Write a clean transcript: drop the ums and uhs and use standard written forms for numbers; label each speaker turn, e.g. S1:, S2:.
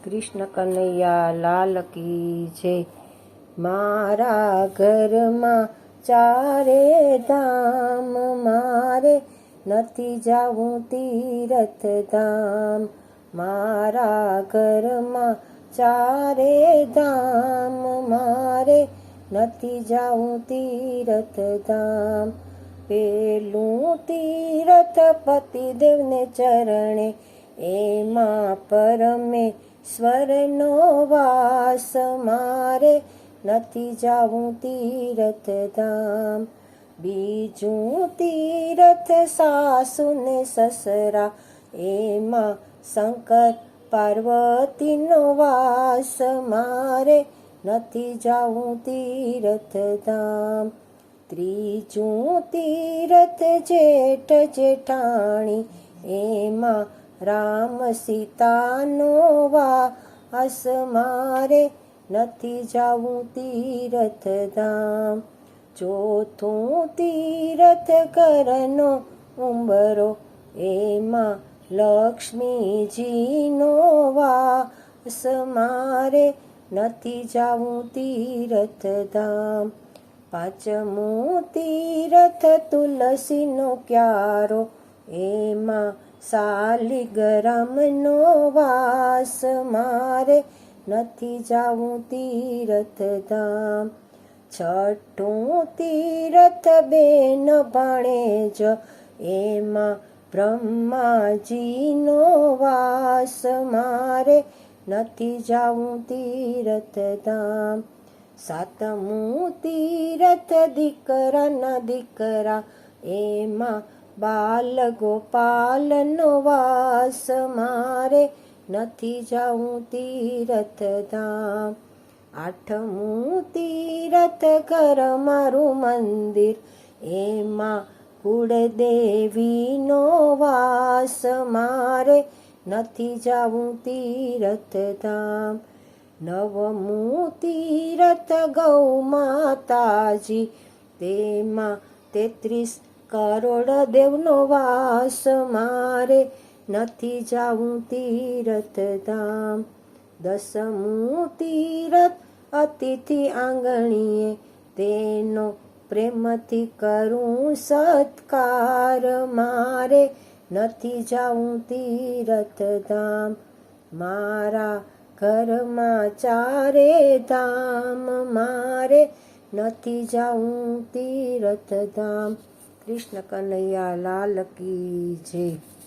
S1: કૃષ્ણ કનૈયા લાલ કી જય. મારા ઘરમાં ચારે ધામ, મારે નથી જાવું તીરથ ધામ. મારા ઘરમાં ચારે ધામ, મારે નથી જાવું તીરથ ધામ. પેલું તીરથ પતિદેવને ચરણે, એમાં પરમેશ્વરનો વાસ. મારે નથી જાવું તીરથ ધામ. બીજું તીરથ સાસુ ને સસરા, એમાં શંકર પાર્વતીનો વાસ. મારે નથી જાવું તીરથ ધામ. ત્રીજું તીરથ જેઠ જેઠાણી, એમાં રામ સીતાનો વાસ. મારે નથી જાવું તીરથ ધામ. ચોથું તીરથ ઘરનો ઉંબરો, એમાં લક્ષ્મીજીનો વાસ. મારે નથી જાવું તીરથ ધામ. પાંચમું તીરથ તુલસીનો ક્યારો, એમાં શાલિગ્રામનો વાસ. મારે નથી જાવું તીરથ ધામ. છઠ્ઠું તીરથ બેન ભાણેજ, એમાં બ્રહ્માજીનો વાસ. મારે નથી જાવું તીરથ ધામ. સાતમું તીરથ દીકરાના દીકરા, એમાં બાલ ગોપાલનો વાસ. મારે નથી જાવું તીરથ ધામ. આઠમું તીરથ ઘર મારું મંદિર, એમાં કુળદેવીનો વાસ. મારે નથી જાવું તીરથ ધામ. નવમું તીરથ ગૌ માતાજી, તેમાં 33 કરોડ દેવનો વાસ. મારે નથી જાવું તીરથ ધામ. દસમું તીરથ અતિથિ આંગણીએ, તેનો પ્રેમથી કરું સત્કાર. મારે નથી જાવું તીરથ ધામ. મારા ઘરમાં ચારે ધામ, મારે નથી જાવું તીરથ ધામ. કૃષ્ણ કનૈયા લાલ કી જય.